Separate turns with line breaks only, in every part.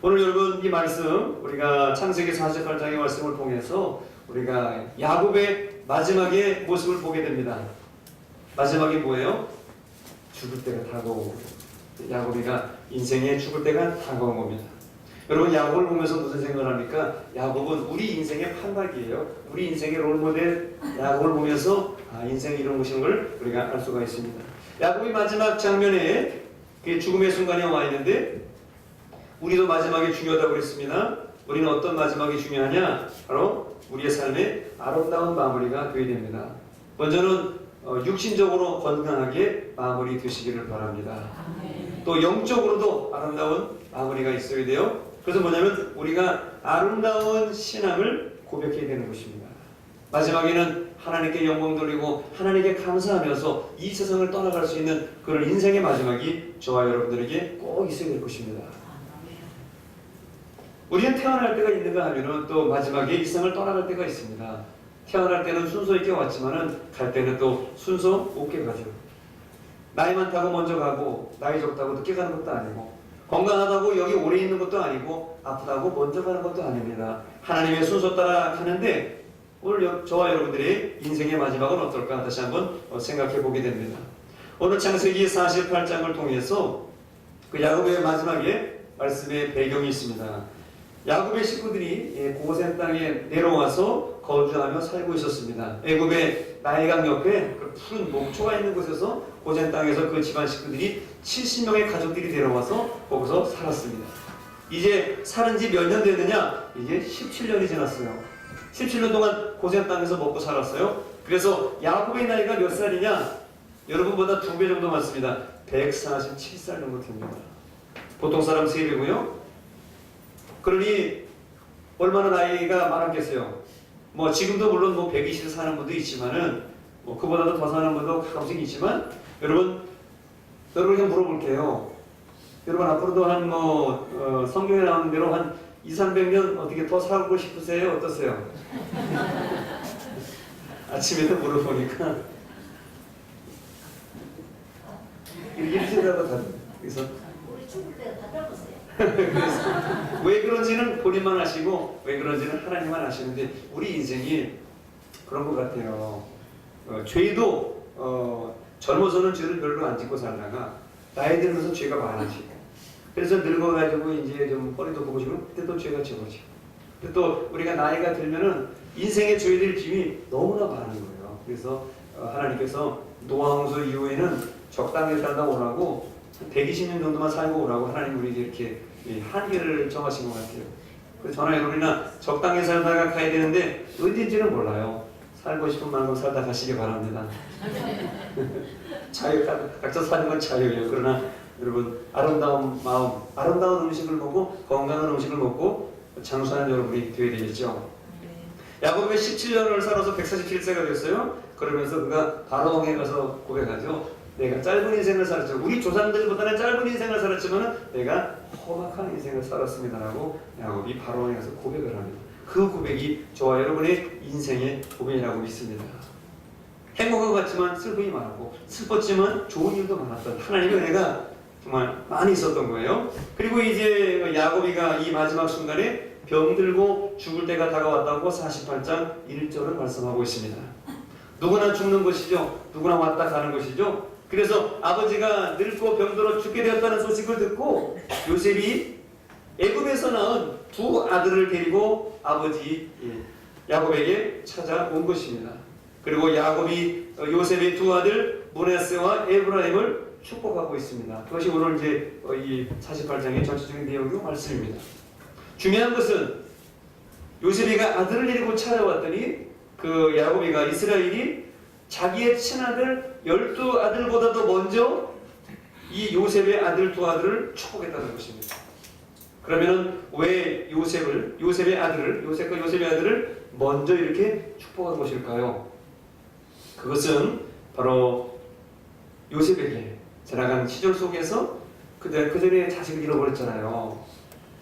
오늘 여러분 이 말씀 우리가 창세기 48장의 말씀을 통해서 우리가 야곱의 마지막의 모습을 보게 됩니다. 마지막이 뭐예요? 죽을 때가 다가오고 야곱이가 인생에 죽을 때가 다가온 겁니다. 여러분 야곱을 보면서 무슨 생각을 합니까? 야곱은 우리 인생의 판박이에요. 우리 인생의 롤모델 야곱을 보면서 인생이 이런 것인 걸 우리가 알 수가 있습니다. 야곱이 마지막 장면에 죽음의 순간이 와 있는데 우리도 마지막이 중요하다고 그랬습니다. 우리는 어떤 마지막이 중요하냐? 바로 우리의 삶의 아름다운 마무리가 되어야 됩니다. 먼저는 육신적으로 건강하게 마무리 되시기를 바랍니다. 또 영적으로도 아름다운 마무리가 있어야 돼요. 그래서 뭐냐면 우리가 아름다운 신앙을 고백해야 되는 것입니다. 마지막에는 하나님께 영광 돌리고 하나님께 감사하면서 이 세상을 떠나갈 수 있는 그런 인생의 마지막이 저와 여러분들에게 꼭 있어야 될 것입니다. 우리는 태어날 때가 있는가 하면은 또 마지막에 이 세상을 떠나갈 때가 있습니다. 태어날 때는 순서 있게 왔지만은 갈 때는 또 순서 없게 가죠. 나이 많다고 먼저 가고 나이 적다고 늦게 가는 것도 아니고 건강하다고 여기 오래 있는 것도 아니고 아프다고 먼저 가는 것도 아닙니다. 하나님의 순서 따라 가는데 오늘 저와 여러분들의 인생의 마지막은 어떨까 다시 한번 생각해 보게 됩니다. 오늘 창세기 48장을 통해서 그 야곱의 마지막에 말씀의 배경이 있습니다. 야곱의 식구들이 고센 땅에 내려와서 거주하며 살고 있었습니다. 애굽의 나일강 옆에 그 푸른 목초가 있는 곳에서 고센 땅에서 그 집안 식구들이 70명의 가족들이 내려와서 거기서 살았습니다. 이제 사는 지 몇 년 됐느냐? 이제 17년이 지났어요. 17년 동안 고센 땅에서 먹고 살았어요. 그래서 야곱의 나이가 몇 살이냐? 여러분보다 2배 정도 많습니다. 147살 정도 됩니다. 보통 사람 3배고요. 그러니 얼마나 나이가 많았겠어요. 뭐 지금도 물론 뭐 120세 사는 분도 있지만은 뭐 그보다도 더 사는 분도 가끔씩 있지만 여러분 그냥 물어볼게요. 여러분 앞으로도 한 성경에 나오는 대로 한 200~300년 어떻게 더 살고 싶으세요? 어떠세요? 아침에도 물어보니까 이러시더라고 다들. 그래서
우리 죽을 때가 다 젊었어요.
그래서 왜 그런지는 본인만 아시고 왜 그런지는 하나님만 아시는데 우리 인생이 그런 것 같아요. 죄도 젊어서는 죄를 별로 안 짓고 살다가 나이 들면서 죄가 많아지고 그래서 늙어가지고 이제 좀 허리도 보고 싶으면 그때 또 죄가 적어지고 근데 또 우리가 나이가 들면은 인생의 죄될 짐이 너무나 많은 거예요. 그래서 하나님께서 노아홍수 이후에는 적당히 살다 오라고 120년 정도만 살고 오라고 하나님 우리에게 이렇게 한계를 정하신 것 같아요. 그래서 저나 여러분이나 적당히 살다가 가야 되는데 언제인지는 몰라요. 살고 싶은 만큼 살다 가시기 바랍니다. 자유, 각자 사는 건 자유예요. 그러나 여러분 아름다운 마음, 아름다운 음식을 먹고 건강한 음식을 먹고 장수하는 여러분이 되어야 되겠죠. 야곱이 17년을 살아서 147세가 됐어요. 그러면서 그가 바로왕에 가서 고백하죠. 내가 짧은 인생을 살았죠. 우리 조상들보다는 짧은 인생을 살았지만 내가 험악한 인생을 살았습니다라고 야곱이 바로왕에 가서 고백을 합니다. 그 고백이 저와 여러분의 인생의 고백이라고 믿습니다. 행복한 것 같지만 슬픔이 많았고 슬펐지만 좋은 일도 많았던 하나님의 은혜가 정말 많이 있었던 거예요. 그리고 이제 야곱이가 이 마지막 순간에 병들고 죽을 때가 다가왔다고 48장 1절을 말씀하고 있습니다. 누구나 죽는 것이죠. 누구나 왔다 가는 것이죠. 그래서 아버지가 늙고 병들어 죽게 되었다는 소식을 듣고 요셉이 애굽에서 낳은 2 아들을 데리고 아버지 야곱에게 찾아온 것입니다. 그리고 야곱이 요셉의 2 아들 므낫세와 에브라임을 축복하고 있습니다. 그것이 오늘 이제 이 48장의 전체적인 내용이고 말씀입니다. 중요한 것은 요셉이가 아들을 데리고 찾아왔더니 그 야곱이가 이스라엘이 자기의 친아들 12아들보다도 먼저 이 요셉의 아들 2 아들을 축복했다는 것입니다. 그러면은 왜 요셉의 아들을 요셉과 요셉의 아들을 먼저 이렇게 축복한 것일까요? 그것은 바로 요셉에게 지나간 시절 속에서 그 전에 자식을 잃어버렸잖아요.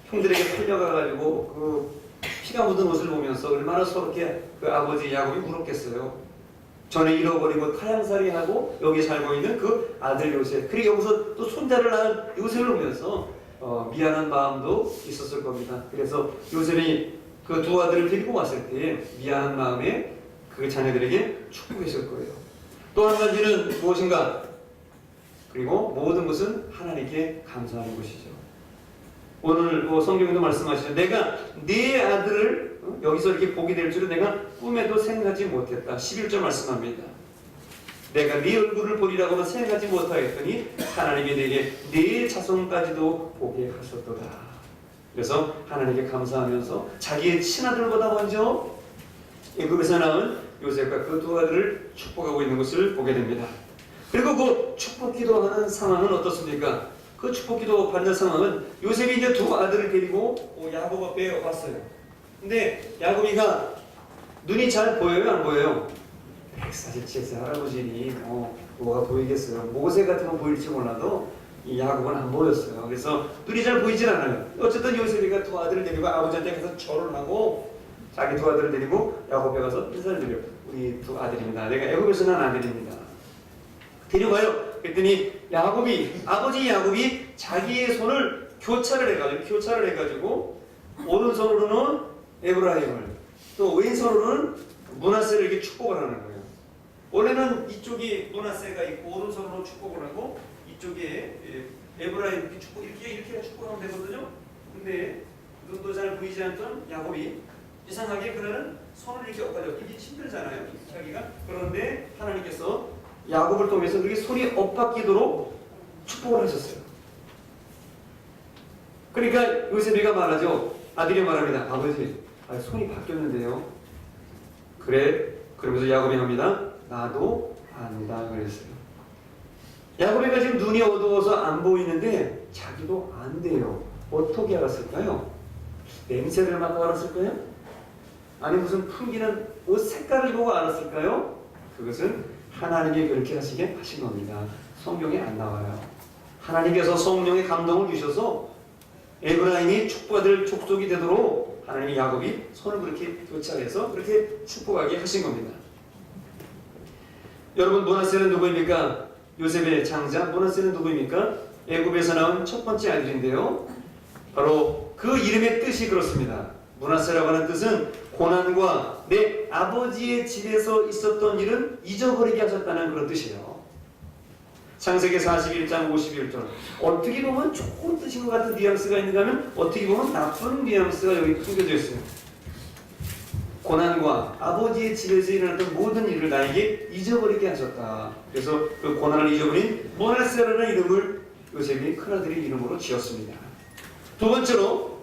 형들에게 팔려가가지고 그 피가 묻은 옷을 보면서 얼마나 서럽게 그 아버지 야곱이 울었겠어요. 전에 잃어버리고 타향살이하고 여기 살고 있는 그 아들 요셉, 그리고 여기서 또 손자를 낳은 요셉을 보면서 미안한 마음도 있었을 겁니다. 그래서 요셉이 그 두 아들을 데리고 왔을 때 미안한 마음에 그 자녀들에게 축복했을 거예요. 또 한 가지는 무엇인가? 그리고 모든 것은 하나님께 감사하는 것이죠. 오늘 성경에도 말씀하시죠. 내가 네 아들을 여기서 이렇게 보게 될 줄은 내가 꿈에도 생각하지 못했다. 11절 말씀합니다. 내가 네 얼굴을 보리라고는 생각하지 못하였더니 하나님이 내게 네 자손까지도 보게 하셨도다. 그래서 하나님께 감사하면서 자기의 친아들보다 먼저 애굽에서 낳은 요셉과 그 두 아들을 축복하고 있는 것을 보게 됩니다. 그리고 그 축복 기도하는 상황은 어떻습니까? 그 축복 기도 받는 상황은 요셉이 이제 두 아들을 데리고 야곱 앞에 왔어요. 근데 야곱이가 눈이 잘 보여요? 안 보여요? 147세 할아버지니 뭐가 보이겠어요? 모세 같은 건 보일지 몰라도 이 야곱은 안 보였어요. 그래서 눈이 잘 보이질 않아요. 어쨌든 요셉이가 두 아들을 데리고 아버지한테 가서 절을 하고 자기 두 아들을 데리고 야곱에 가서 인사를 드려요. 우리 두 아들입니다. 내가 애굽에서 난 아들입니다. 데려가요. 그랬더니 아버지 야곱이 자기의 손을 교차를 해가지고 오른손으로는 에브라임을 또 왼손으로는 므낫세를 이렇게 축복을 하는 거예요. 원래는 이쪽이 므낫세가 있고 오른손으로 축복을 하고 이쪽에 에브라임 이렇게 축복하면 되거든요. 근데 눈도 잘 보이지 않던 야곱이 이상하게 그러는 손을 이렇게 엇가지고 이게 힘들잖아요. 자기가. 그런데 하나님께서 야곱을 통해서 그렇게 손이 엇바뀌도록 축복을 하셨어요. 그러니까 요셉이가 말하죠. 아들이 말합니다. 아버지, 손이 바뀌었는데요. 그래. 그러면서 야곱이 합니다. 나도 안다 그랬어요. 야곱이가 지금 눈이 어두워서 안 보이는데 자기도 안 돼요. 어떻게 알았을까요? 냄새를 맡고 알았을까요? 아니 무슨 풍기는 옷 색깔을 보고 알았을까요? 그것은 하나님이 그렇게 하시게 하신 겁니다. 성경에 안 나와요. 하나님께서 성령의 감동을 주셔서 에브라임이 축복받을 족속이 되도록 하나님이 야곱이 손을 그렇게 교차해서 그렇게 축복하게 하신 겁니다. 여러분 므낫세는 누구입니까? 요셉의 장자 므낫세는 누구입니까? 애굽에서 나온 첫 번째 아들인데요. 바로 그 이름의 뜻이 그렇습니다. 므낫세라고 하는 뜻은 고난과 내 아버지의 집에서 있었던 일은 잊어버리게 하셨다는 그런 뜻이에요. 창세기 41장 51절. 어떻게 보면 좋은 뜻인 것 같은 뉘앙스가 있는가 하면 어떻게 보면 나쁜 뉘앙스가 여기 숨겨져 있어요. 고난과 아버지의 집에서 일어났던 모든 일을 나에게 잊어버리게 하셨다. 그래서 그 고난을 잊어버린 므낫세라는 이름을 요셉이 큰아들의 이름으로 지었습니다. 두 번째로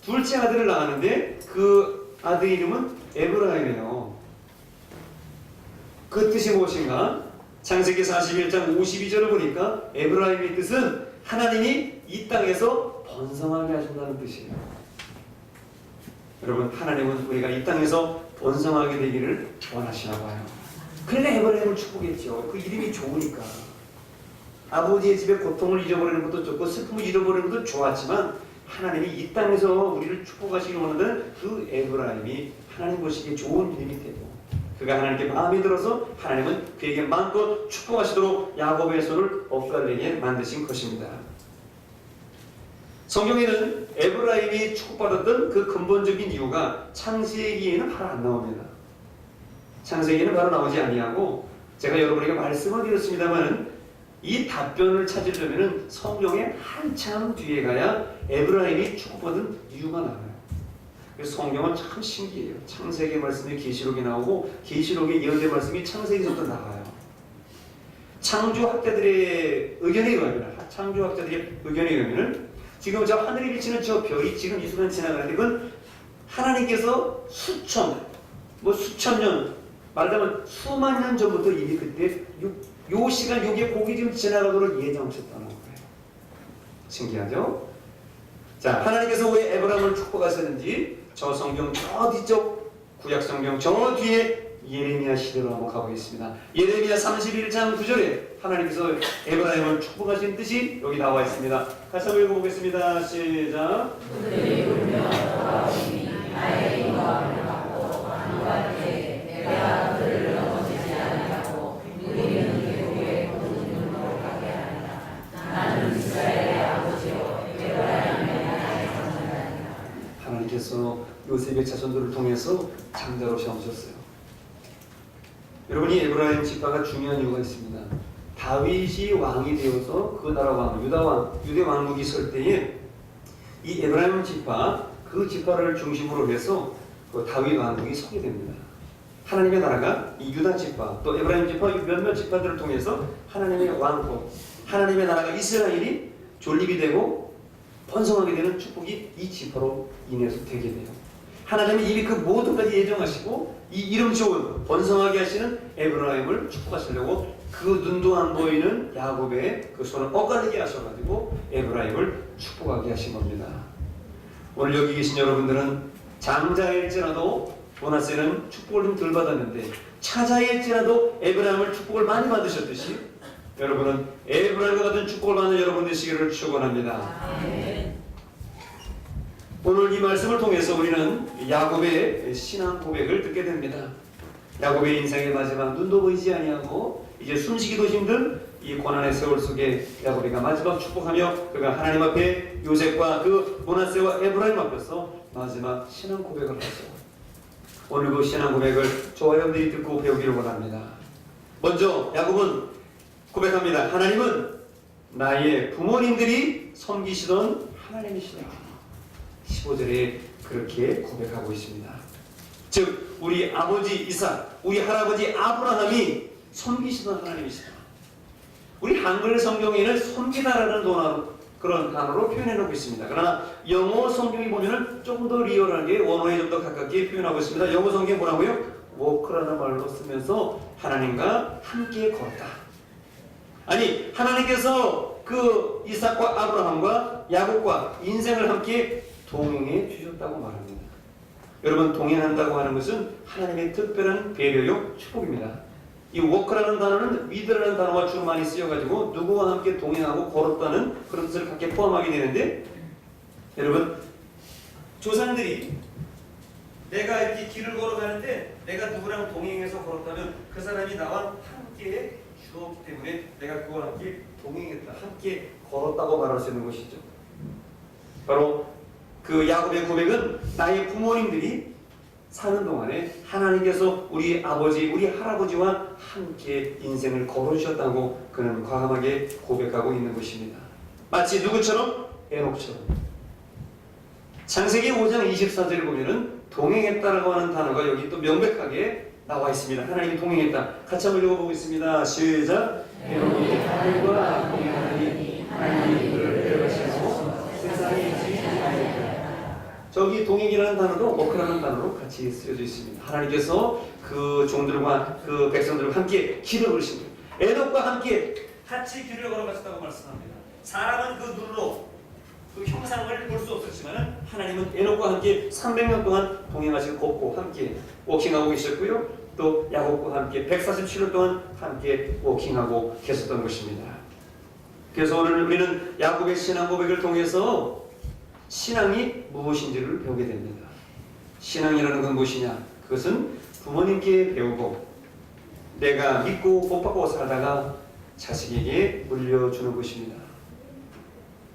둘째 아들을 낳았는데 그 아들 이름은 에브라임이에요. 그 뜻이 무엇인가? 창세기 41장 52절을 보니까 에브라임의 뜻은 하나님이 이 땅에서 번성하게 하신다는 뜻이에요. 여러분 하나님은 우리가 이 땅에서 번성하게 되기를 원하시나 봐요. 그러니까 에브라임을 축복했죠. 그 이름이 좋으니까. 아버지의 집에 고통을 잊어버리는 것도 좋고 슬픔을 잃어버리는 것도 좋았지만 하나님이 이 땅에서 우리를 축복하시기 원하는 그 에브라임이 하나님 보시기에 좋은 이름이 되고 그가 하나님께 마음에 들어서 하나님은 그에게 마음껏 축복하시도록 야곱의 손을 엇갈리게 만드신 것입니다. 성경에는 에브라임이 축복받았던 그 근본적인 이유가 창세기에는 바로 안 나옵니다. 창세기에는 바로 나오지 아니하고 제가 여러분에게 말씀을 드렸습니다만 이 답변을 찾으려면 성경에 한참 뒤에 가야 에브라임이 축복받은 이유가 나와요. 그래서 성경은 참 신기해요. 창세기 말씀이 계시록에 나오고 계시록의 예언의 말씀이 창세기서부터 나와요. 창조학자들의 의견에 의하면 지금 저 하늘에 비치는 저 별이 지금 이 순간 지나가는데 그건 하나님께서 수천 년 말하자면 수만 년 전부터 이미 그때 요 시간 요게 곡이 지금 지나가도록 예정하셨다는 거예요. 신기하죠? 자, 하나님께서 왜 에브라임을 축복하셨는지 저 성경 저 뒤쪽 구약 성경 저 뒤에 예레미야 시대로 한번 가보겠습니다. 예레미야 31장 9절에 하나님께서 에브라임을 축복하신 뜻이 여기 나와 있습니다. 다시 한번 읽어보겠습니다. 시작.
나는 이스라엘의 아버지요
하나님께서 요셉의 자손들을 통해서 장자로 삼으셨어요. 여러분, 이 에브라임 지파가 중요한 이유가 있습니다. 다윗이 왕이 되어서 그 나라 왕, 유대 왕국이 설 때에 이 에브라임 지파, 그 지파를 중심으로 해서 그 다윗 왕국이 서게 됩니다. 하나님의 나라가 이 유다 지파, 또 에브라임 지파, 몇몇 지파들을 통해서 하나님의 왕국, 하나님의 나라가 이스라엘이 존립이 되고 번성하게 되는 축복이 이 지파로 인해서 되게 돼요. 하나님이 이미 그 모든 가지 예정하시고 이 이름 좋은 번성하게 하시는 에브라임을 축복하시려고 그 눈도 안 보이는 야곱의 그 손을 엇갈리게 하셔가지고 에브라임을 축복하게 하신 겁니다. 오늘 여기 계신 여러분들은 장자일지라도 므낫세는 축복을 좀 덜 받았는데 차자일지라도 에브라임을 축복을 많이 받으셨듯이 여러분은 에브라임과 같은 축복을 받는 여러분 되시기를 축원합니다. 오늘 이 말씀을 통해서 우리는 야곱의 신앙 고백을 듣게 됩니다. 야곱의 인생의 마지막 눈도 보이지 아니하고 이제 숨쉬기도 힘든 이 고난의 세월 속에 야곱이가 마지막 축복하며 그가 하나님 앞에 요셉과 그 므낫세와 에브라임 앞에서 마지막 신앙 고백을 하죠. 오늘 그 신앙 고백을 저와 여러분들이 듣고 배우기를 원합니다. 먼저 야곱은 고백합니다. 하나님은 나의 부모님들이 섬기시던 하나님이시다. 15절에 그렇게 고백하고 있습니다. 즉 우리 아버지 이삭, 우리 할아버지 아브라함이 섬기시던 하나님이시다. 우리 한글 성경에는 섬기다라는 그런 단어로 표현해놓고 있습니다. 그러나 영어 성경이 보면은 조금 더 리얼하게 원어에 좀 더 가깝게 표현하고 있습니다. 영어 성경이 뭐라고요? 워크라는 말로 쓰면서 하나님과 함께 걸었다. 아니 하나님께서 그 이삭과 아브라함과 야곱과 인생을 함께 동행해 주셨다고 말합니다. 여러분, 동행한다고 하는 것은 하나님의 특별한 배려요 축복입니다. 이 워크라는 단어는 위드라는 단어가 주로 많이 쓰여가지고 누구와 함께 동행하고 걸었다는 그런 뜻을 갖게 포함하게 되는데, 여러분, 조상들이 내가 이렇게 길을 걸어가는데 내가 누구랑 동행해서 걸었다면 그 사람이 나와 함께 주었기 때문에 내가 그와 함께 동행했다, 함께 걸었다고 말할 수 있는 것이죠. 바로 그 야곱의 고백은 나의 부모님들이 사는 동안에 하나님께서 우리 아버지, 우리 할아버지와 함께 인생을 걸어주셨다고 그는 과감하게 고백하고 있는 것입니다. 마치 누구처럼? 에녹처럼. 창세기 5장 24절을 보면은 동행했다라고 하는 단어가 여기 또 명백하게 나와 있습니다. 하나님이 동행했다. 같이 한번 읽어보겠습니다. 시작. 에녹이 하나님과 동행하니 하나님이 그를 데려가시고 세상에 지으시니라. 저기 동행이라는 단어도 워크라는 단어로 같이 쓰여져 있습니다. 하나님께서 그 종들과 그 백성들과 함께 길을 걸으신 거예요. 에녹과 함께 같이 길을 걸어가셨다고 말씀합니다. 사람은 그 눈으로 그 형상을 볼 수 없었지만 하나님은 에녹과 함께 300년 동안 동행하시고 걷고 함께 워킹하고 계셨고요. 또 야곱과 함께 147년 동안 함께 워킹하고 계셨던 것입니다. 그래서 오늘 우리는 야곱의 신앙 고백을 통해서 신앙이 무엇인지를 배우게 됩니다. 신앙이라는 건 무엇이냐? 그것은 부모님께 배우고 내가 믿고 복받고 살다가 자식에게 물려주는 것입니다.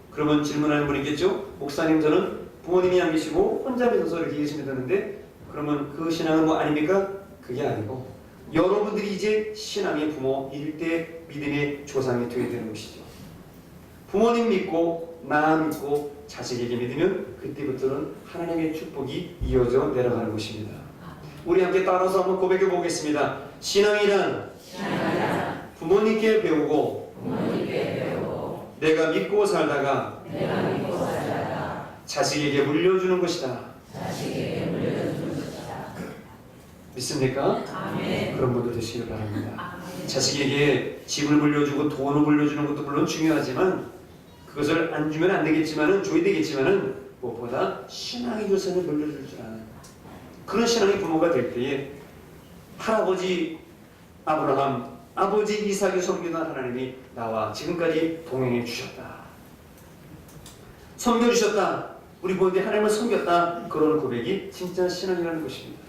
그러면 질문하는 분이 있겠죠? 목사님, 저는 부모님이 안 계시고 혼자 믿어서 이렇게 예수 믿었는데 그러면 그 신앙은 뭐 아닙니까? 그게 아니고 여러분들이 이제 신앙의 부모일 때 믿음의 조상이 되어야 되는 것이죠. 부모님 믿고 나 믿고 자식에게 믿으면 그때부터는 하나님의 축복이 이어져 내려가는 것입니다. 우리 함께 따라서 한번 고백해 보겠습니다. 신앙이란 부모님께 배우고 내가 믿고 살다가 자식에게 물려주는 것이다. 믿습니까? 아멘. 그런 분들 되시길 바랍니다. 아멘. 자식에게 집을 물려주고 돈을 물려주는 것도 물론 중요하지만 그것을 안 주면 안 되겠지만은 줘야 되겠지만은 무엇보다 신앙의 유산을 물려줄 줄 아는 그런 신앙의 부모가 될 때에 할아버지 아브라함, 아버지 이삭이 섬기던 하나님이 나와 지금까지 동행해 주셨다. 섬겨주셨다. 우리 보는데 하나님을 섬겼다. 그런 고백이 진짜 신앙이라는 것입니다.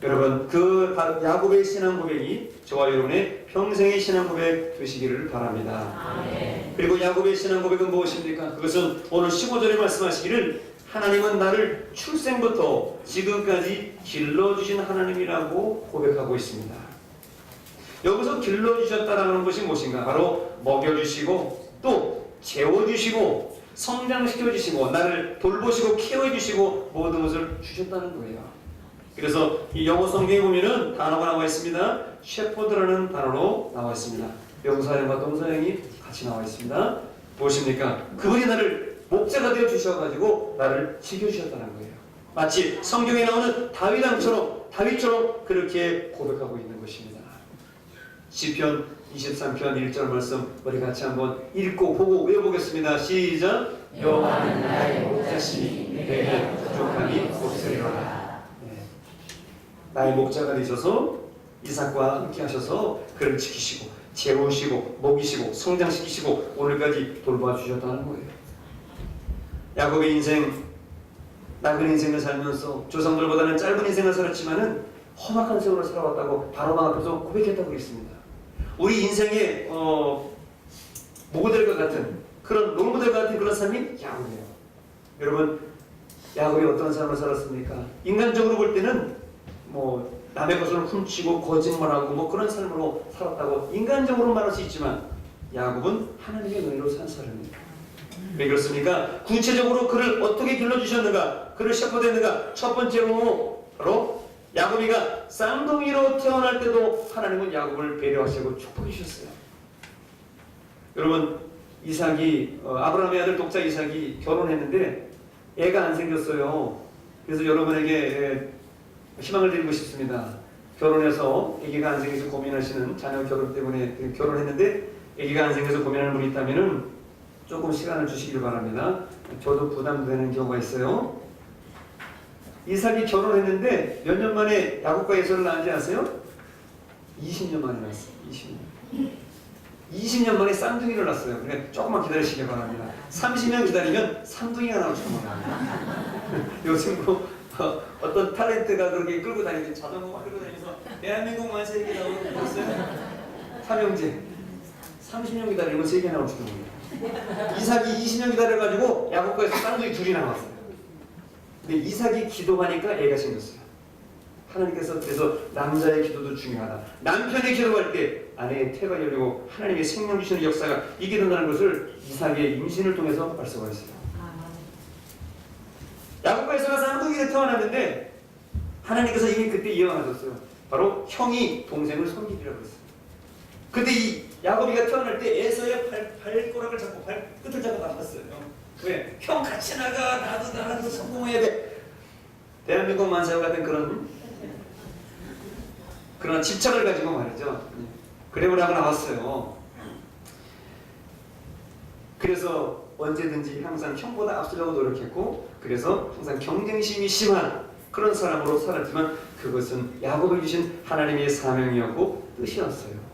여러분, 그 야곱의 신앙 고백이 저와 여러분의 평생의 신앙 고백 되시기를 바랍니다. 아멘. 그리고 야곱의 신앙 고백은 무엇입니까? 그것은 오늘 15절에 말씀하시기를 하나님은 나를 출생부터 지금까지 길러주신 하나님이라고 고백하고 있습니다. 여기서 길러주셨다라는 것이 무엇인가? 바로 먹여주시고 또 재워주시고 성장시켜주시고 나를 돌보시고 케어해주시고 모든 것을 주셨다는 거예요. 그래서 이 영어 성경에 보면은 단어가 나와 있습니다. 셰퍼드라는 단어로 나와 있습니다. 명사형과 동사형이 같이 나와 있습니다. 무엇입니까? 그분이 나를 목자가 되어 주셔가지고 나를 지켜주셨다는 거예요. 마치 성경에 나오는 다윗처럼 그렇게 고백하고 있는 것입니다. 시편 23편 1절 말씀 우리 같이 한번 읽고 보고 외워보겠습니다. 시작.
여호와는 나의 목자시니 내게 부족함이 없으리로다.
나의 목자가 되셔서 이삭과 함께 하셔서 그를 지키시고 재우시고 먹이시고 성장시키시고 오늘까지 돌봐주셨다는 거예요. 야곱의 인생, 낙은 인생을 살면서 조상들보다는 짧은 인생을 살았지만은 험악한 세월을 살아왔다고 바로방 앞에서 고백했다고 했습니다. 우리 인생의 모델과 같은 그런 롤모델 같은 그런 삶이 야곱이에요. 여러분, 야곱이 어떤 삶을 살았습니까? 인간적으로 볼 때는 뭐 남의 것을 훔치고 거짓말하고 뭐 그런 삶으로 살았다고 인간적으로 말할 수 있지만 야곱은 하나님의 은혜로 산 사람입니다. 왜 그렇습니까? 구체적으로 그를 어떻게 길러주셨는가? 그를 셰퍼드했는가? 첫 번째로 바로 야곱이가 쌍둥이로 태어날 때도 하나님은 야곱을 배려하시고 축복해 주셨어요. 여러분, 이삭이 아브라함의 아들 독자 이삭이 결혼했는데 애가 안 생겼어요. 그래서 여러분에게 희망을 드리고 싶습니다. 결혼해서 아기가 안 생겨서 고민하시는 자녀 결혼 때문에 결혼했는데 아기가 안 생겨서 고민하는 분이 있다면은 조금 시간을 주시길 바랍니다. 저도 부담되는 경우가 있어요. 이삭이 결혼했는데 몇 년 만에 야곱과 에서를 낳은지 아세요? 20년 만에 낳았어요. 20년 만에 쌍둥이를 낳았어요. 그러니까 조금만 기다리시길 바랍니다. 30년 기다리면 쌍둥이가 나올 줄 몰라요. 요즘 뭐 어떤 탤런트가 그렇게 끌고 다니면서 자전거 막 끌고 다니면서 대한민국 만세 이렇게 나오는 거 봤어요? 삼형제 30년 기다리면 3개 나올 줄 몰라요. 이삭이 20년 기다려가지고 야곱과 에서 쌍둥이 둘이 나왔어요. 근데 이삭이 기도하니까 애가 생겼어요. 하나님께서 그래서 남자의 기도도 중요하다. 남편의 기도할 때 아내의 태가 열리고 하나님의 생명 주시는 역사가 있게 된다는 것을 이삭의 임신을 통해서 말씀하셨어요. 야곱과 에서가 쌍둥이를 태어났는데 하나님께서 이미 그때 예언하셨어요. 바로 형이 동생을 섬기리라고 했어요. 근데 이 야곱이가 태어날 때 에서의 발가락을 잡고 발끝을 잡고 나갔어요. 왜? 형 같이 나가. 나도 성공해야 돼. 대한민국 만세와 같은 그런 집착을 가지고 말이죠. 그래고 나왔어요. 그래서 언제든지 항상 형보다 앞서려고 노력했고 그래서 항상 경쟁심이 심한 그런 사람으로 살았지만 그것은 야곱을 주신 하나님의 사명이었고 뜻이었어요.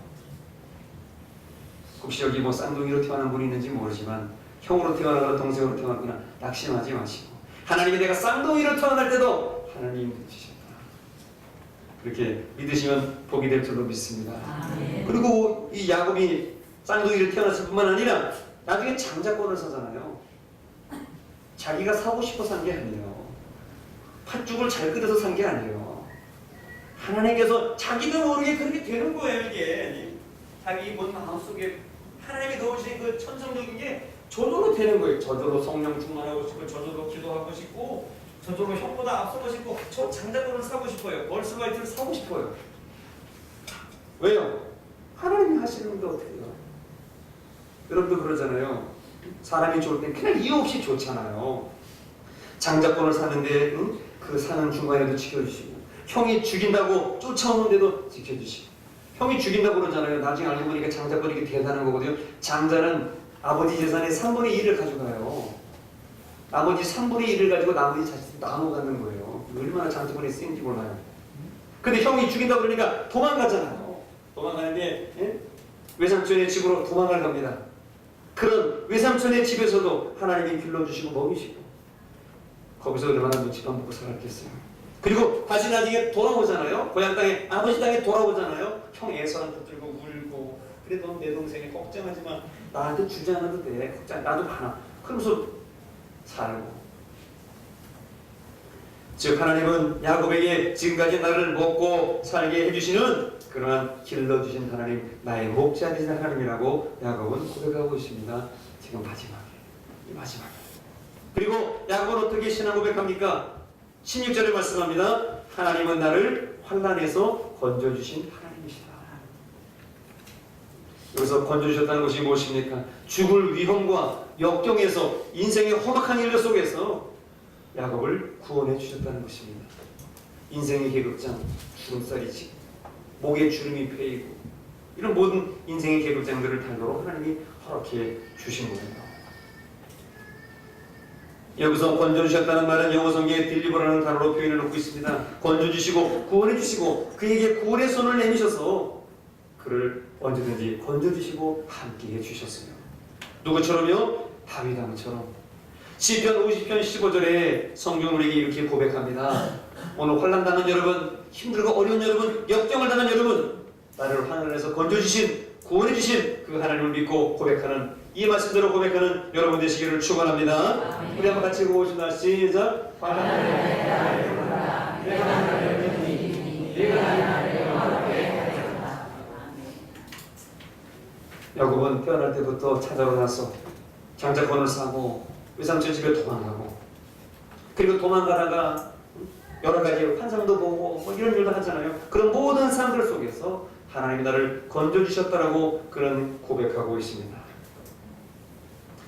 혹시 여기 뭐 쌍둥이로 태어난 분이 있는지 모르지만 형으로 태어나거나 동생으로 태어나거나 낙심하지 마시고 하나님이 내가 쌍둥이로 태어날 때도 하나님 주셨다. 그렇게 믿으시면 복이 될 줄로 믿습니다. 그리고 이 야곱이 쌍둥이로 태어났을 뿐만 아니라 나중에 장자권을 사잖아요. 자기가 사고 싶어 산 게 아니에요. 팥죽을 잘 끓여서 산 게 아니에요. 하나님께서 자기도 모르게 그렇게 되는 거예요. 이게 자기 뭔 마음속에 하나님이 넣으신 그 천성적인 게 저절로 되는 거예요. 저절로 성령 충만하고 싶고 저절로 기도하고 싶고 저절로 형보다 앞서고 싶고 저 장자권을 사고 싶어요. 벌스바이트를 사고 싶어요. 왜요? 하나님이 하시는데 어떻게 해요? 여러분도 그러잖아요. 사람이 좋을 땐 그냥 이유 없이 좋잖아요. 장자권을 사는데 그 사는 중간에도 지켜주시고 형이 죽인다고 쫓아오는데도 지켜주시고 형이 죽인다고 그러잖아요. 나중에 알고 보니까 장자권이 이게 대단한 거거든요. 장자는 아버지 재산의 3분의 1을 가져가요. 나머지 3분의 1을 가지고 나머지 자식 나눠 갖는 거예요. 얼마나 장자권이 쓰인지 몰라요. 근데 형이 죽인다고 그러니까 도망가잖아요. 도망가는데 외삼촌의 집으로 도망을 갑니다. 그런 외삼촌의 집에서도 하나님이 길러주시고 먹이시고 거기서 얼마나 눈치만 보고 살았겠어요. 그리고 다시 나중에 돌아오잖아요. 고향 땅에 아버지 땅에 돌아오잖아요. 형 에서랑 붙들고 울고 그래 넌 내 동생이 걱정하지 마. 나한테 주지 않아도 돼. 걱정 나도 많아. 그러면서 살고 즉 하나님은 야곱에게 지금까지 나를 먹고 살게 해주시는 그러한 길러주신 하나님, 나의 목자 되신 하나님이라고 야곱은 고백하고 있습니다. 지금 마지막에. 그리고 야곱은 어떻게 신앙 고백합니까? 16절에 말씀합니다. 하나님은 나를 환난에서 건져주신 하나님이시다. 여기서 건져주셨다는 것이 무엇입니까? 죽을 위험과 역경에서 인생의 험악한 일 속에서 야곱을 구원해 주셨다는 것입니다. 인생의 계급장, 주름살이 지고 목에 주름이 패이고 이런 모든 인생의 계급장들을 달도록 하나님이 허락해 주신 겁니다. 여기서 건져주셨다는 말은 영어 성경에 딜리버라는 단어로 표현해 놓고 있습니다. 건져주시고 구원해 주시고 그에게 구원의 손을 내미셔서 그를 언제든지 건져주시고 함께해 주셨어요. 누구처럼요? 다윗 왕처럼. 시편 50편 15절에 성경은 우리에게 이렇게 고백합니다. 오늘 환난 당한 여러분, 힘들고 어려운 여러분, 역경을 당한 여러분, 나를 환난에서 건져주신, 구원해주신 그 하나님을 믿고 고백하는, 이 말씀대로 고백하는 여러분 되시기를 축원합니다. 우리 한번 같이 읽어보시다. 시작. 야곱은 태어날 때부터 찾아러 나서 장자권을 사고 외삼촌 집에 도망가고, 그리고 도망가다가 여러 가지 환상도 보고 뭐 이런 일도 하잖아요. 그런 모든 상들 속에서 하나님이 나를 건져주셨다라고 그런 고백하고 있습니다.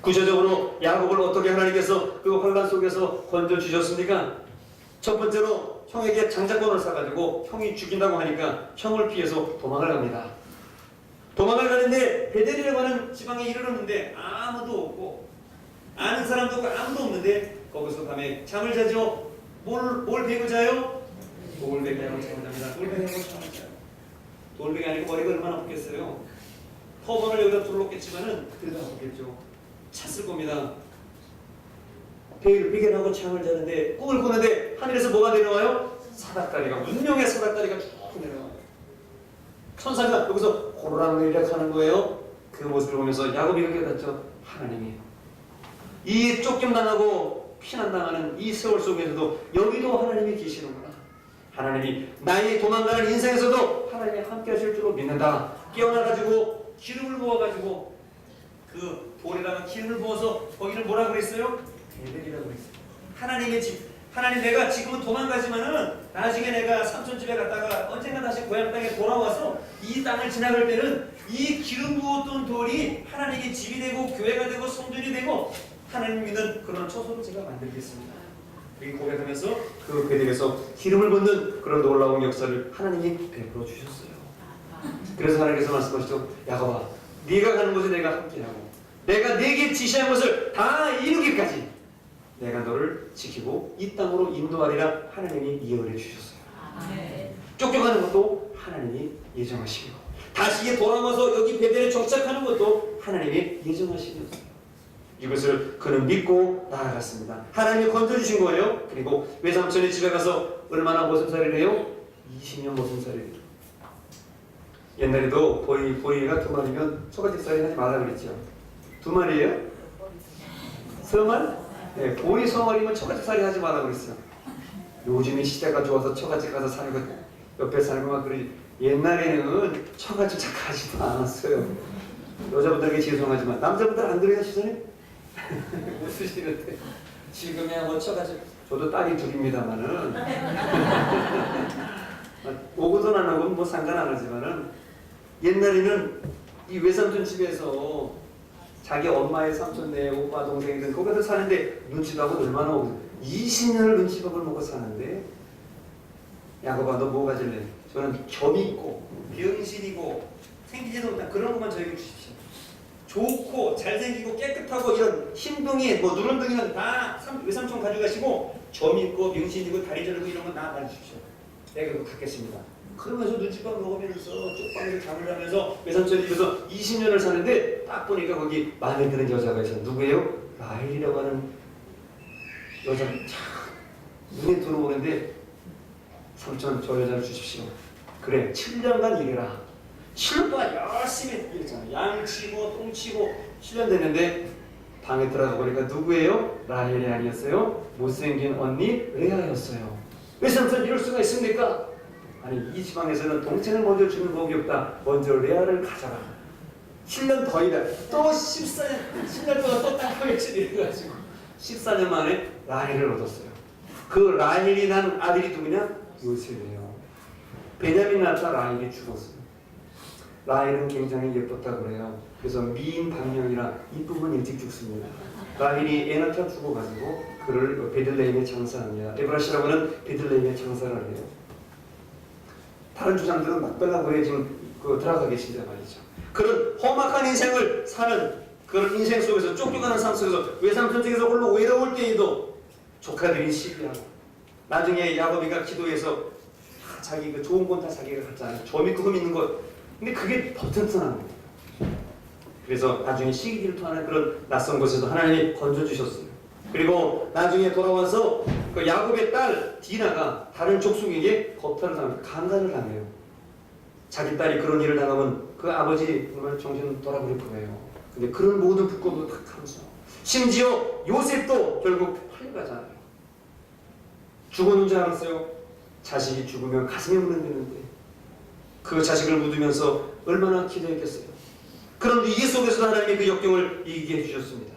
구체적으로 야곱을 어떻게 하나님께서 그 환난 속에서 건져주셨습니까? 첫 번째로 형에게 장자권을 사가지고 형이 죽인다고 하니까 형을 피해서 도망을 갑니다. 도망을 가는데 베델이라고 하는 지방에 이르렀는데 아무도 없고 아는 사람도 없고 아무도 없는데 거기서 밤에 잠을 자죠. 뭘 베고 자요? 돌베개하고 잠을 잡니다. 돌베개하고 잠을 자요. 돌베개 아니고 머리가 얼마나 아프겠어요. 터번을 여기다 둘렀겠지만은 그래도 아프겠죠. 찼을 겁니다. 베개를 하고 잠을 자는데 꿈을 꾸는데 하늘에서 뭐가 내려와요? 사닥다리가, 운명의 사닥다리가 쭉 내려와요. 천사가 여기서 호로락내리락 하는 거예요. 그 모습을 보면서 야곱이 깨닫죠. 하나님이 이 쫓김당하고 피난당하는 이 세월 속에서도 여기도 하나님이 계시는구나. 하나님이 나의 도망가는 인생에서도 하나님이 함께 하실 줄로 믿는다. 깨어나가지고 기름을 부어가지고 그 돌에다가 기름을 부어서 거기를 뭐라 그랬어요? 베델이라고 그랬어요. 하나님의 집. 하나님, 내가 지금은 도망가지만은 나중에 내가 삼촌 집에 갔다가 언젠가 다시 고향 땅에 돌아와서 이 땅을 지나갈 때는 이 기름 부었던 돌이 하나님의 집이 되고 교회가 되고 성전이 되고 하나님 믿는 그런 처소를 제가 만들겠습니다. 이렇게 고백하면서 그 베델에서 기름을 붓는 그런 놀라운 역사를 하나님이 베풀어 주셨어요. 그래서 하나님께서 말씀하시죠. 야곱아, 네가 가는 곳에 내가 함께하고 내가 네게 지시한 것을 다 이루기까지 내가 너를 지키고 이 땅으로 인도하리라 하나님이 예언해 주셨어요. 쫓겨가는 것도 하나님이 예정하시고 다시 돌아와서 여기 베델에 정착하는 것도 하나님이 예정하시면서요. 이것을 그는 믿고 나아갔습니다. 하나님이 건져주신 거예요. 그리고 외삼촌의 집에 가서 얼마나 모순살이를 해요? 20년 모순살이를. 옛날에도 보리가 2마리면 초가집살이 하지 말라 그랬죠. 2마리예요? 서말? 네, 보리 서마리면 처갓집살이 하지 말라고 그랬어요. 요즘에 시대가 좋아서 처갓집 가서 살고 옆에 살고 막 그러지. 옛날에는 처갓집 착하지도 않았어요. 여자분들에게 죄송하지만 남자분들 안 그래요 시선이? 웃으시는데 지금이야 뭐 처갓집. 저도 딸이 둘입니다만은 오고도 안 하고는 뭐 상관 안 하지만은 옛날에는 이 외삼촌 집에서 자기 엄마의 삼촌네 오빠 동생이든 거기서 사는데 눈치밥은 얼마나 오고 20년을 눈치밥을 먹고 사는데 야곱아 너 뭐 가질래? 저는 겸 있고 병신이고 생기지도 못한 그런 것만 저에게 주십시오. 좋고 잘생기고 깨끗하고 이런 흰둥이 뭐 누런둥이는 다 외삼촌 가져가시고 겸 있고 병신이고 다리 저리고 이런 건 다 주십시오. 내가 그거 갖겠습니다. 그러면서 눈치밥 먹으면서 쪽방에서 잠을 자면서 외삼촌 집에서 20년을 사는데 딱 보니까 거기 마음에 드는 여자가 있어요. 누구예요? 라헬이라고 하는 여자가 참 눈에 들어오는데 삼촌 저 여자를 주십시오. 그래 7년간 일해라. 7년 동안 열심히 일했잖아. 양 치고 똥 치고 7년 됐는데 방에 들어가 보니까 누구예요? 라헬이 아니었어요. 못생긴 언니 레아였어요. 왜 삼촌 이럴 수가 있습니까? 아니 이 지방에서는 동생을 먼저 주는 법이 없다. 먼저 레아를 가져라. 7년 더 일해. 또 14년, 10년 동안 또 땅파겠지 이래가지고 14년 만에 라헬을 얻었어요. 그 라헬이 난 아들이 누구냐? 요셉이에요. 베냐민 낳다 라헬이 죽었어요. 라헬은 굉장히 예뻤다고 그래요. 그래서 미인 방명이라 이쁘면 일찍 죽습니다. 라헬이 애 낳다 죽어가지고 그를 베들레헴에 장사합니다. 에브라시라고는 베들레헴에 장사를 해요. 다른 주장들은 막벨라고에 지금 들어가 계신단 말이죠. 그런 험악한 인생을 사는 그런 인생 속에서 쫓겨가는 삶 속에서 외삼촌에게서 홀로 외로울 때에도 조카들이 시기하고 나중에 야곱이가 기도해서 자기 그 좋은 건 다 자기가 갖잖아요. 저 믿고 흠 있는 것. 근데 그게 더 튼튼한 거예요. 그래서 나중에 시기를 통하는 그런 낯선 곳에서 하나님이 건져주셨어요. 그리고 나중에 돌아와서 그 야곱의 딸 디나가 다른 족속에게 겁탈을 당해요. 강간을 당해요. 자기 딸이 그런 일을 당하면 그 아버지 정말 정신 돌아버릴 거예요. 근데 그런 모든 부끄러움도 다 감수. 심지어 요셉도 결국 팔려가잖아요. 죽었는 줄 알았어요. 자식이 죽으면 가슴이 무너지는데 그 자식을 묻으면서 얼마나 기도했겠어요. 그런 위기 속에서도 하나님이 그 역경을 이기게 해주셨습니다.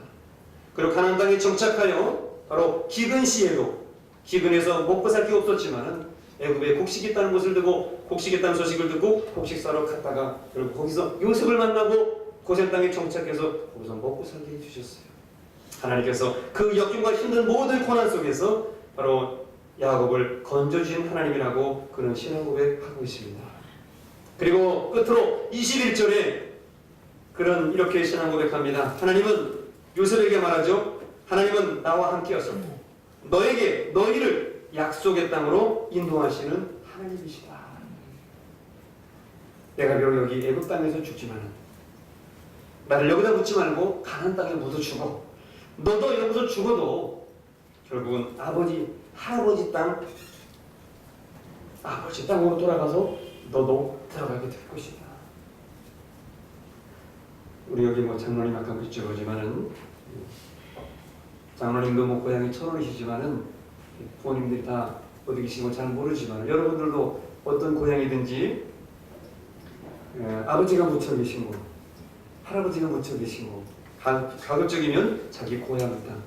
그리고 가나안 땅에 정착하여 바로 기근 시에도 기근에서 먹고 살 게 없었지만은 애굽에 곡식이 있다는 것을 듣고 곡식이 있다는 소식을 듣고 곡식 사러 갔다가 결국 거기서 요셉을 만나고 고센 땅에 정착해서 거기서 먹고 살게 해주셨어요. 하나님께서 그 역경과 힘든 모든 고난 속에서 바로 야곱을 건져주신 하나님이라고 그런 신앙 고백하고 있습니다. 그리고 끝으로 21절에 그런 이렇게 신앙 고백합니다. 하나님은 요셉에게 말하죠. 하나님은 나와 함께였었고 너희를 약속의 땅으로 인도하시는 하나님이시다. 내가 비록 여기 애굽 땅에서 죽지만 나를 여기다 묻지 말고 가나안 땅에 묻어 죽어. 너도 여기서 죽어도 결국은 할아버지 땅으로 돌아가서 너도 들어가게 될 것이다. 우리 여기 장로님 아까 그랬죠. 그러지만은 장로님도 고향이 천원이시지만은 부모님들이 다 어디 계신 건 잘 모르지만 여러분들도 어떤 고향이든지 아버지가 묻혀 계신 곳, 할아버지가 묻혀 계신 곳, 가급적이면 자기 고향 땅,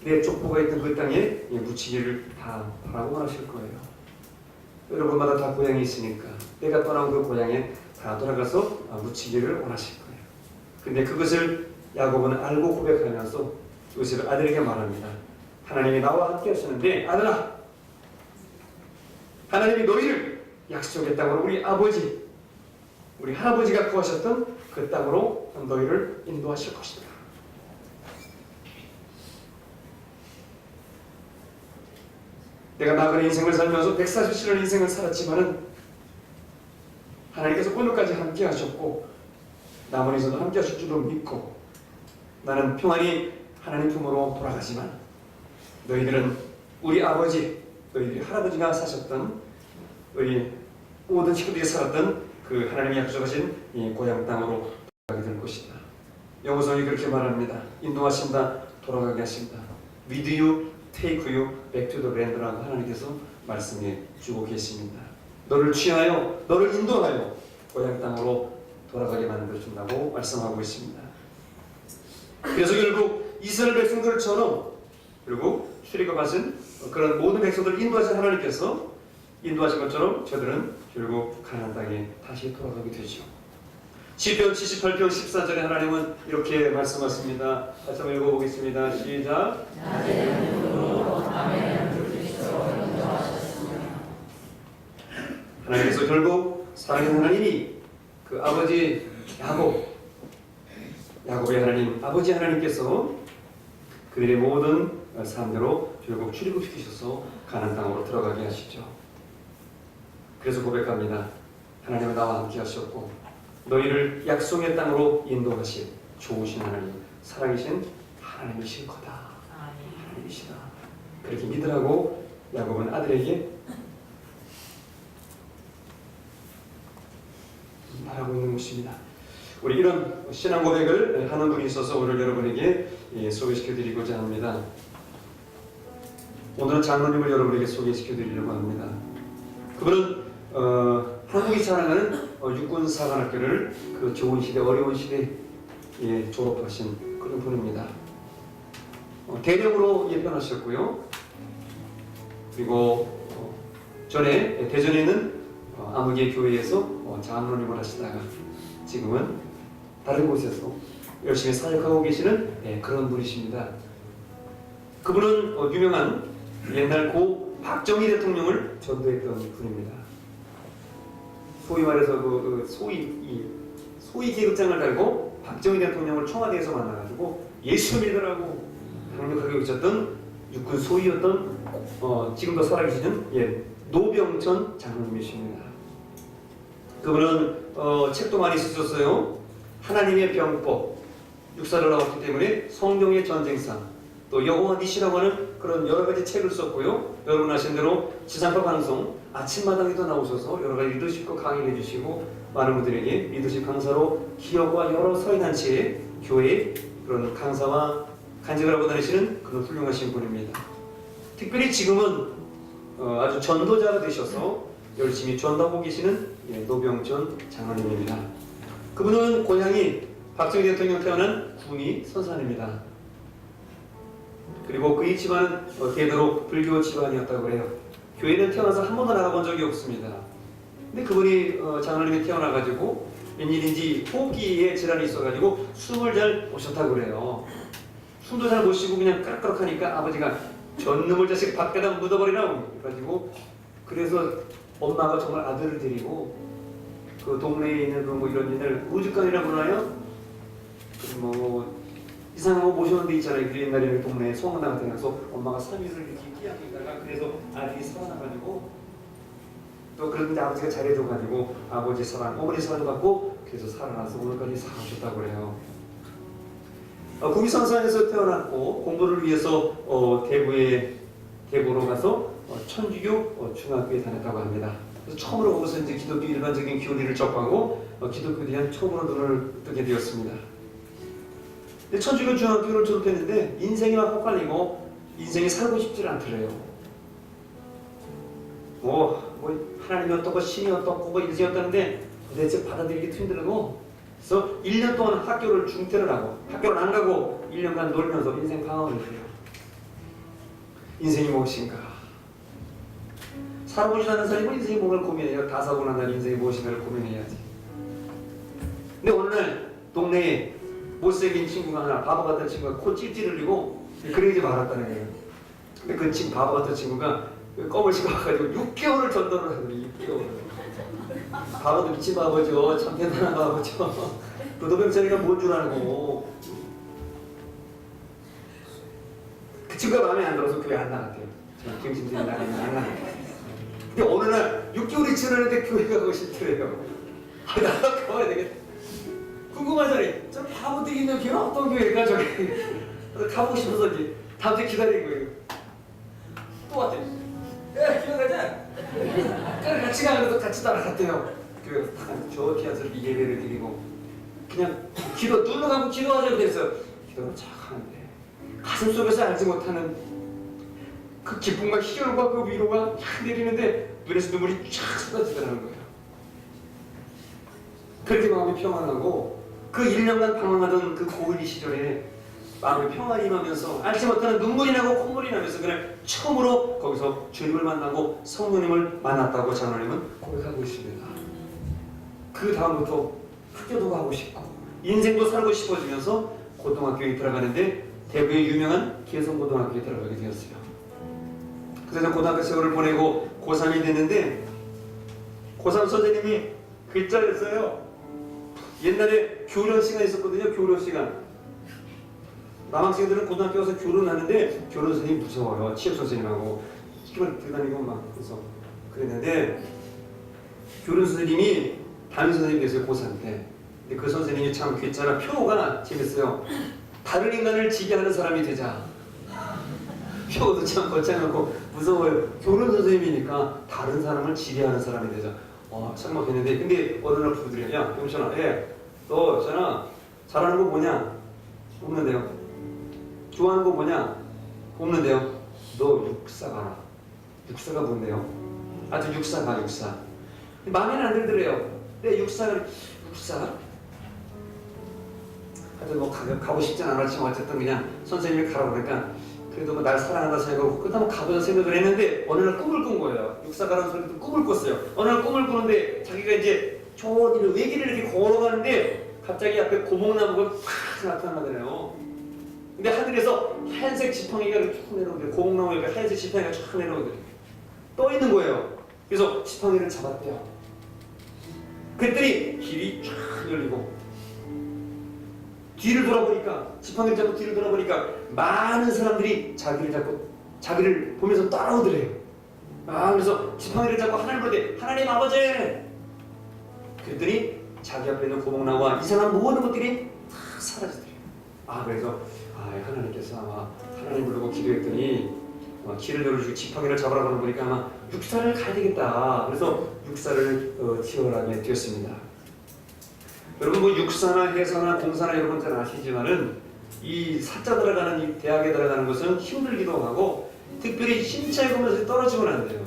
내 족보가 있던 그 땅에 묻히기를 다 바라고 원하실 거예요. 여러분마다 다 고향이 있으니까 내가 떠나온 그 고향에 다 돌아가서 묻히기를 원하실 거예요. 근데 그것을 야곱은 알고 고백하면서 요셉의 아들에게 말합니다. 하나님이 나와 함께 하시는데 아들아, 하나님이 너희를 약속의 땅으로 우리 할아버지가 구하셨던 그 땅으로 너희를 인도하실 것이다. 내가 나그네 인생을 살면서 147년 인생을 살았지만은 하나님께서 오늘까지 함께 하셨고 남은 인생도 함께 하실 줄로 믿고 나는 평안히 하나님 품으로 돌아가지만 너희들은 우리 아버지, 너희들이 할아버지가 사셨던 우리 모든 식구들이 살았던 그 하나님이 약속하신 이 고향 땅으로 돌아가게 될 것이다. 영어성이 그렇게 말합니다. 인도하신다, 돌아가게 하신다. With you, take you back to the land라고 하나님께서 말씀해 주고 계십니다. 너를 취하여, 너를 인도하여 고향 땅으로 돌아가게 만들어 준다고 말씀하고 있습니다. 그래서 결국 이스라엘 백성들처럼 결국 출애굽하신 그런 모든 백성들을 인도하신 하나님께서 인도하신 것처럼 저들은 결국 가나안 땅에 다시 돌아가게 되죠. 시편 78편 14절에 하나님은 이렇게 말씀하십니다. 다시 한번 읽어보겠습니다. 시작. 하나님께서 결국 사랑의 하나님이 그 아버지 야곱의 하나님, 아버지 하나님께서 그들의 모든 삶대로 결국 출애굽시키셔서 가나안 땅으로 들어가게 하시죠. 그래서 고백합니다. 하나님은 나와 함께 하셨고 너희를 약속의 땅으로 인도하신 좋으신 하나님, 사랑이신 하나님이실 거다. 하나님이시다. 그렇게 믿으라고 야곱은 아들에게 말하고 있는 것입니다. 우리 이런 신앙 고백을 하는 분이 있어서 오늘 여러분에게 소개시켜 드리고자 합니다. 오늘은 장로님을 여러분에게 소개시켜 드리려고 합니다. 그분은 한국이 자랑하는 육군사관학교를 그 좋은 시대, 어려운 시대에 졸업하신 그런 분입니다. 대령으로 예편하셨고요. 그리고 전에 대전에 있는 아무개 교회에서 장로님을 하시다가 지금은 다른 곳에서 열심히 사역하고 계시는 그런 분이십니다. 그분은 유명한 옛날 고 박정희 대통령을 전도했던 분입니다. 소위 말해서 소위 계급장을 달고 박정희 대통령을 청와대에서 만나가지고 예수 믿으라고 강력하게 외쳤던 육군 소위였던 지금도 살아계시는 노병천 장로님이십니다. 그분은 책도 많이 쓰셨어요. 하나님의 병법, 육사를 나왔기 때문에 성경의 전쟁상, 또 여호와 니시라고 하는 그런 여러 가지 책을 썼고요. 여러분 아신 대로 지상파 방송 아침마당에도 나오셔서 여러 가지 리더십과 강의를 해주시고 많은 분들에게 리더십 강사로 기업과 여러 사회단체의 교회 그런 강사와 간직을 하고 다니시는 그런 훌륭하신 분입니다. 특별히 지금은 아주 전도자가 되셔서 열심히 전도하고 계시는 노병천 장로님입니다. 그분은 고향이 박정희 대통령 태어난 군위 선산입니다. 그리고 그의 집안은 대대로 불교 집안이었다고 해요. 교회는 태어나서 한 번도 나가본 적이 없습니다. 근데 그분이 장로님이 태어나가지고 웬일인지 호흡기에 질환이 있어가지고 숨을 잘 못 쉬었다고 그래요. 숨도 잘 못 쉬고 그냥 까락까락하니까 아버지가 전놈을 자식 밖에다 묻어버리라 그래가지고 그래서 엄마가 정말 아들을 데리고 그 동네에 있는 뭐 이런 일을 우주관이라고 그러나요? 이상한 거 모셔놓은 데 있잖아요. 그 옛날에는 동네에 소문나 같은 데서 엄마가 3일을 이렇게 끼약이다가 그래서 아들이 살아나가지고 또 그런데 아버지가 잘해줘가지고 아버지 사랑, 어머니 사랑 받고 그래서 살아나서 오늘까지 살아오셨다고 그래요. 구미선산에서 태어났고 공부를 위해서 대구로 가서 천주교 중학교에 다녔다고 합니다. 그래서 처음으로 거기서 이제 기독교 일반적인 교리를 접하고 기독교에 대한 처음으로 눈을 뜨게 되었습니다. 근데 천주교 중학교를 졸업했는데 인생이 막 헛갈리고 인생이 살고 싶지 않더래요. 하나님이 어떻고 신이 어떻고 뭐 인생이 어떠는데 도대체 받아들이기 힘들고 그래서 1년 동안 학교를 중퇴를 하고 학교를 안 가고 1년간 놀면서 인생 방황을 해요. 인생이 무엇인가? 살아보지 않은 사람이 인생이 뭔가를 고민해요. 다 사고 난 다음에 인생이 무엇인가를 고민해야지. 근데 어느 날 동네에 못생긴 친구가 하나 바보 같은 친구가 코 찔찔 흘리고 그러지 말았다는 거예요. 근데 그 친구 바보 같은 친구가 껌을 씹어가지고 6개월을 전도를 하더니 6개월. 바보도 미친 바보죠. 참 대단한 바보죠. 그 노병천이가 뭔 줄 알고. 그 친구가 마음에 안 들어서 교회 안 나갔대요. 김진들이 나가면 안 나갔대요. 근데 어느 날 6개월이 지났는데 교회 가고 싶더래요. 나도 가봐야 되겠다. 궁금하잖아요. 저 바보들이 있는 교회는 어떤 교회일까 저기. 가보고 싶어서 이제 다음 주에 기다리는 거예요. 또 왔대요. 야, 교회 가자. 같이 가면서 같이 따라갔대요. 교회 저 기아서 예배를 드리고 그냥 기도 눌러가고 기도하자고 그랬어요. 기도를 쫙 하는데 가슴 속에서 알지 못하는 그 기쁨과 희열과 그 위로가 쫙 내리는데 눈에서 눈물이 쫙 쏟아지더라는 거예요. 그렇게 마음이 평안하고 그 1년간 방황하던 그 고일 시절에 마음이 평안이 임하면서 알지 못하는 눈물이 나고 콧물이 나면서 그날 처음으로 거기서 주님을 만나고 성령님을 만났다고 장로님은 고백하고 있습니다. 그 다음부터 학교도 가고 싶고 인생도 살고 싶어지면서 고등학교에 들어가는데 대구의 유명한 개성고등학교에 들어가게 되었어요. 그래서 고등학교 세월을 보내고 고3이 됐는데 고3 선생님이 글자였어요. 옛날에 교련 시간 있었거든요. 교련 시간. 남학생들은 고등학교 가서 교련하는데 교련 선생님이 무서워요. 취업 선생님하고 시키면 들다니고 막 그래서 그랬는데 교련 선생님이 담임 선생님이 됐어요. 고3 때. 근데 그 선생님이 참 괜찮아. 표가 재밌어요. 다른 인간을 지게 하는 사람이 되자. 표도 참 거창하고 무서워요. 교련 선생님이니까 다른 사람을 지게 하는 사람이 되자. 참막했는데 근데 어느 날 부부들이 야 병천아 너 있잖아. 잘하는 거 뭐냐? 없는데요. 좋아하는 거 뭐냐? 없는데요. 너 육사 가라. 육사가 뭔데요? 아주 육사 가, 육사. 마음에는 안 들더래요. 근데 육사? 하여튼 뭐 가고 싶진 않았지만 어쨌든 그냥 선생님이 가라고 그러니까 그래도 뭐 날 사랑한다 생각하고 그다음 가보자 생각을 했는데 어느 날 꿈을 꾼 거예요. 육사 가라는 소리 듣고 꿈을 꿨어요. 어느 날 꿈을 꾸는데 자기가 이제 저 외길을 이렇게 걸어가는데 갑자기 앞에 고목나무가 팍 나타나더래요. 근데 하늘에서 하얀색 지팡이가 이렇게 쭉 내려오더래요. 고목나무에 하얀색 지팡이가 쭉 내려오더래요. 떠 있는 거예요. 그래서 지팡이를 잡았대요. 그랬더니 길이 쫙 열리고 뒤를 돌아보니까 지팡이를 잡고 뒤를 돌아보니까 많은 사람들이 자기를 보면서 따라오더래요. 그래서 지팡이를 잡고 하나님 부르되 하나님 아버지 그랬더니 자기 앞에 있는 고목나무와 이상한 모든 것들이 다 사라지더래요. 그래서 하나님께서 아마 하나님 부르고 기도했더니 길을 열어주고 지팡이를 잡으라고 하는 보니까 아마 육사를 가야 되겠다. 그래서 육사를 튀어나게 되었습니다. 여러분 뭐 육사나 해사나 공사나 여러분 잘 아시지만은 이 사자 들어가는 이 대학에 들어가는 것은 힘들기도 하고 특별히 신체 검사에 떨어지면 안 돼요.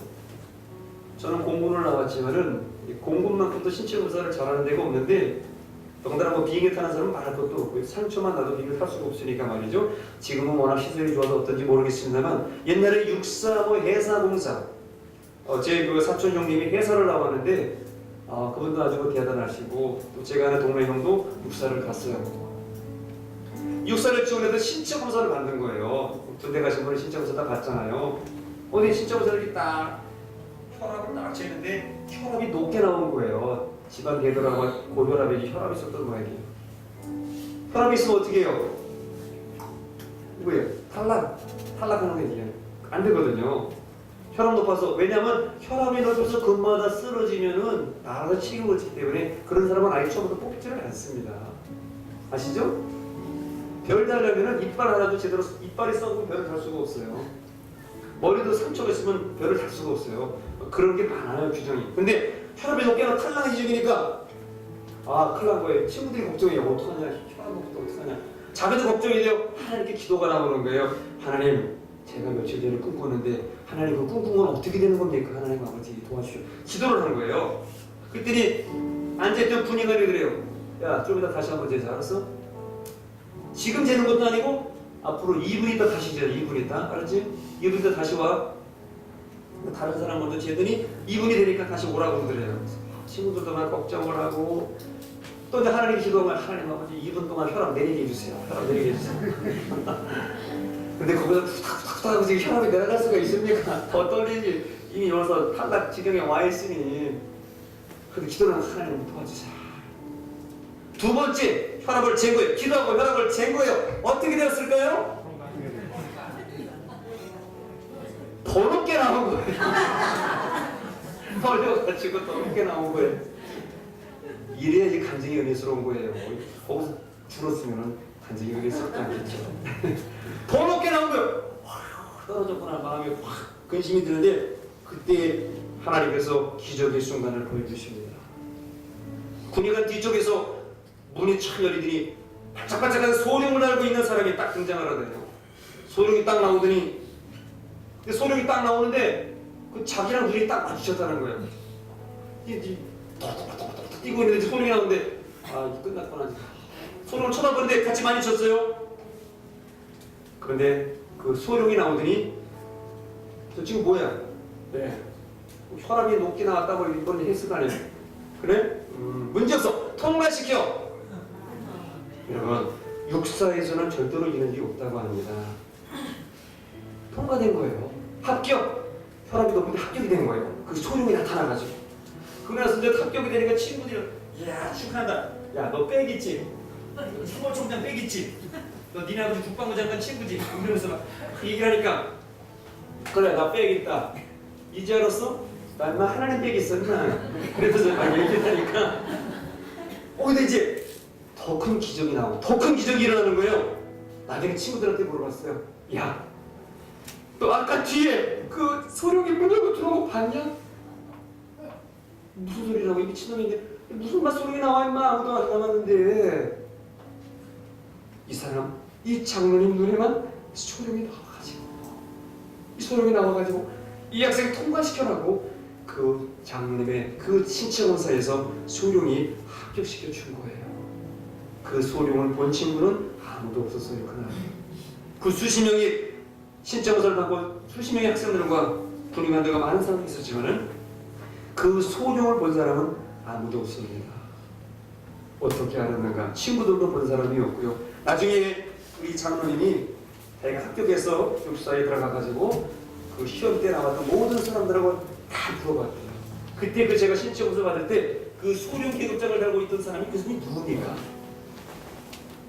저는 공군을 나왔지만은 공군만큼도 신체 검사를 잘하는 데가 없는데 더군다나 뭐 비행기 타는 사람은 말할 것도 없고요. 상처만 나도 비행기 탈 수가 없으니까 말이죠. 지금은 워낙 시설이 좋아서 어떤지 모르겠습니다만 옛날에 육사, 뭐 해사, 공사 제 그 사촌 형님이 해사를 나왔는데 그분도 아주 대단하시고 또 제가 아는 동네 형도 육사를 갔어요. 육사를 지원해서 신체 검사를 받는 거예요. 군대 가신 분은 신체 검사 다 받잖아요. 어디 신체 검사를 이렇게 딱 혈압을 딱 재는데 혈압이 높게 나온 거예요. 집안 계도라고 고혈압에 혈압이 있었던 모양이에요. 혈압이 있으면 어떻게 해요? 뭐예요? 탈락하는 게 이게 안 되거든요. 혈압 높아서 왜냐하면 혈압이 높아서 금마다 쓰러지면은 나가서 치료를 하기 때문에 그런 사람은 아예 처음부터 뽑지를 않습니다. 아시죠? 별 달려면은 이빨 하나도 제대로 이빨이 썩으면 별을 달 수가 없어요. 머리도 상처가 있으면 별을 달 수가 없어요. 그런 게 많아요 규정이. 근데 혈압이 높게 하면 탈락 지적이니까 큰일 난 거예요. 친구들이 걱정해요. 어떡하냐? 혈압 높을 때 어떡하냐? 자기도 걱정이 돼요. 하나님께 기도가 나오는 거예요. 하나님 제가 며칠 전에 꿈꿨는데 하나님 그 꿈꾼 건 어떻게 되는 겁니까? 하나님 아버지 도와주시오. 기도를 하는 거예요. 그랬더니 앉아있던 분이가 그래요. 야 좀 이따 다시 한번 재자. 알았어? 지금 재는 것도 아니고 앞으로 2분 있다 다시 재자. 2분 있다. 알았지? 2분 있다 다시 와. 다른 사람 먼저 재더니 2분이 되니까 다시 오라고 그러더래요. 친구들도 막 걱정을 하고 또 이제 하나님 기도하면 하나님 아버지 2분 동안 혈압 내리게 해주세요. 혈압 내리게 해주세요. 근데 거기서 툭탁툭탁 하고 지금 혈압이 내려갈 수가 있습니까? 더 떨리지. 이미 여기서 탈락 지경에 와 있으니. 근데 기도는 하나님 도와주세요. 두 번째 혈압을 잰 거예요. 기도하고 혈압을 잰 거예요. 어떻게 되었을까요? 더 높게 나온 거예요. 떨려가지고 더 높게 나온 거예요. 이래야지 간증이 은혜스러운 거예요. 거기서 줄었으면 간증이 은혜스럽지 않겠죠. 더 높게 나온 거예요. 떨어졌구나 마음이 확 근심이 드는데 그때 하나님께서 기적의 순간을 보여주십니다. 군의관 뒤쪽에서 문이 촥 열리더니 반짝반짝한 소룡을 달고 있는 사람이 딱 등장을 하더래요. 소룡이 딱 나오더니 근데 소룡이 딱 나오는데 그 자기랑 눈이 딱 마주쳤다는 거예요. 톡톡톡톡 뛰고 있는데 소룡이 나오는데 이제 끝났구나. 소룡을 쳐다보는데 같이 많이 쳤어요. 그런데 그 소룡이 나오더니 저 지금 뭐야? 네. 혈압이 높게 나왔다고 이번에 했을 거 아니에요. 그래? 문제없어. 통과시켜. 여러분 육사에서는 절대로 이런 일이 없다고 합니다. 통과된 거예요. 합격. 혈압이 높은데 합격이 된 거예요. 그 소룡이 나타나가지고. 그러고 나서 이제 합격이 되니까 친구들이 이야 축하한다. 야 너 백 있지? 사무총장 백 있지? 너 니네 아버지 국방부 장관 친구지? 이러면서 막 얘기를 하니까 그래 나 백 있다. 이제 알았어? 나 인마 하나님 백 있어 인마. 그래서 막 얘기를 하니까 근데 이제 더 큰 기적이 나오고 더 큰 기적이 일어나는 거예요. 나중에 친구들한테 물어봤어요. 야 너 아까 뒤에 그 소룡이 문 열고 들어온 거 봤냐? 무슨 소리라고 이 미친놈인데 무슨 말 소리 나와 임마. 아무도 안 남았는데 이 사람, 이 장로님 눈에만 소룡이 나와가지고 이 소룡이 나와가지고 이 학생 통과시켜라고 그 장로님의 그 신체검사에서 소룡이 합격시켜 준 거예요. 그 소룡을 본 친구는 아무도 없었어요. 그날 그 수십 명이 신체검사를 받고 수십 명의 학생들과 군의관들과 많은 사람이 있었지만은 그 소룡을 본 사람은 아무도 없습니다. 어떻게 알았는가? 친구들도 본 사람이 없고요. 나중에 우리 장로님이 자기가 합격해서 육사에 들어가가지고 그 시험 때 나왔던 모든 사람들하고 다 물어봤대요. 그때 그 제가 신체검사 받을 때 그 소룡 계급장을 달고 있던 사람이 그 사람이 누굽니까?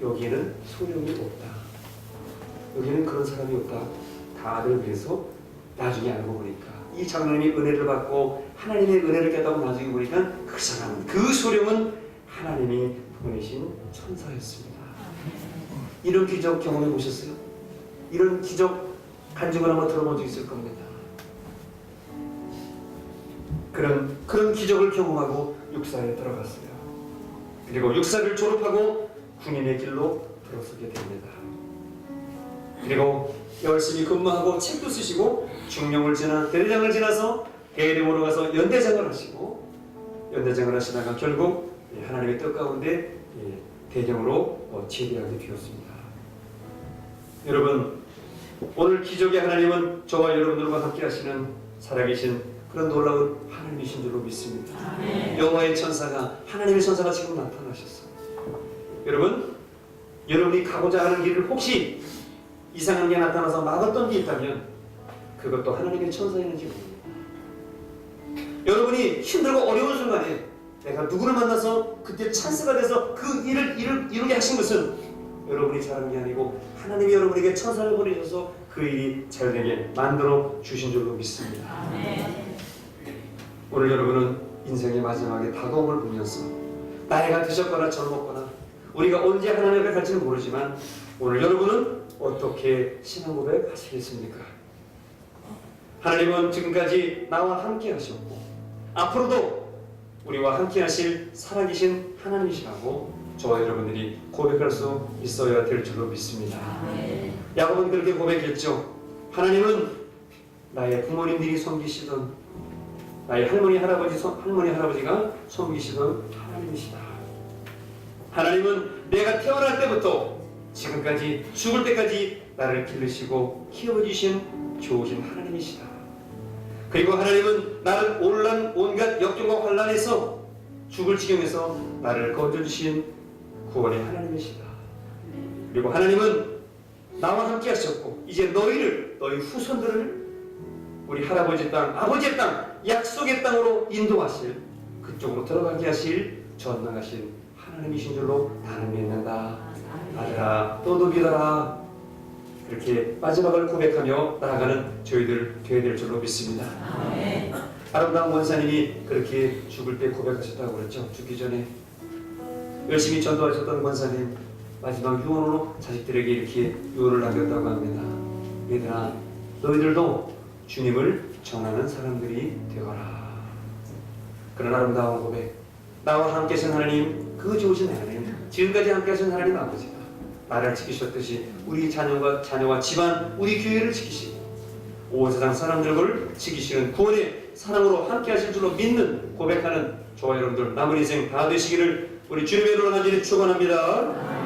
여기에는 소룡이 없다. 여기는 그런 사람이 없다. 다들 그래서 나중에 알고 보니까 이 장로님이 은혜를 받고 하나님의 은혜를 깨닫고 나중에 보니까 그 사람은, 그 소룡은 하나님이 보내신 천사였습니다. 이런 기적 경험해 보셨어요? 이런 기적 간증을 한번 들어본 적 있을 겁니다. 그런 기적을 경험하고 육사에 들어갔어요. 그리고 육사를 졸업하고 군인의 길로 들어서게 됩니다. 그리고 열심히 근무하고 책도 쓰시고 중령을 지나 대대장을 지나서 대령으로 가서 연대장을 하시고 연대장을 하시다가 결국 하나님의 뜻 가운데 대령으로 제대하게 되었습니다. 여러분, 오늘 기적의 하나님은 저와 여러분들과 함께 하시는 살아계신 그런 놀라운 하나님이신 줄로 믿습니다. 여호와의 천사가, 하나님의 천사가 지금 나타나셨어요. 여러분, 여러분이 가고자 하는 길을 혹시 이상한 게 나타나서 막았던 게 있다면 그것도 하나님의 천사였는지 모릅니다. 여러분이 힘들고 어려운 순간에 내가 누구를 만나서 그때 찬스가 돼서 그 일을 이루게 하신 것은 여러분이 잘한 게 아니고 하나님이 여러분에게 천사를 보내셔서 그 일이 잘 되게 만들어 주신 줄로 믿습니다. 오늘 여러분은 인생의 마지막에 다가옴을 보면서 나이가 드셨거나 젊었거나 우리가 언제 하나님 앞에 갈지는 모르지만 오늘 여러분은 어떻게 신앙 고백 하시겠습니까? 하나님은 지금까지 나와 함께 하셨고 앞으로도 우리와 함께 하실 살아계신 하나님이시라고 저와 여러분들이 고백할 수 있어야 될 줄로 믿습니다. 야곱은 그렇게 고백했죠. 하나님은 나의 부모님들이 섬기시던 나의 할머니 할아버지가 섬기시던 하나님이시다. 하나님은 내가 태어날 때부터 지금까지 죽을 때까지 나를 기르시고 키워주신 좋으신 하나님이시다. 그리고 하나님은 나를 온갖 역경과 환난에서 죽을 지경에서 나를 건져주신 구원의 하나님이시다. 그리고 하나님은 나와 함께 하셨고 이제 너희 후손들을 우리 할아버지 땅, 아버지의 땅, 약속의 땅으로 인도하실, 그쪽으로 들어가게 하실 전능하신 하나님이신 줄로 나는 믿는다. 아들아 너도 믿어라. 그렇게 마지막을 고백하며 나아가는 저희들 되어야 될 줄로 믿습니다. 아름다운 권사님이 그렇게 죽을 때 고백하셨다고 그랬죠. 죽기 전에 열심히 전도하셨던 권사님 마지막 유언으로 자식들에게 이렇게 유언을 남겼다고 합니다. 얘들아 너희들도 주님을 전하는 사람들이 되어라. 그런 아름다운 고백, 나와 함께 하신 하나님, 그 좋으신 하나님, 지금까지 함께 하신 하나님 아버지가 나를 지키셨듯이 우리 자녀와 집안, 우리 교회를 지키시고 온 세상 사람들을 지키시는 구원의 사랑으로 함께 하실 줄로 믿는 고백하는 저와 여러분들 남은 인생 다 되시기를 우리 주님의 이름으로 간절히 축원합니다.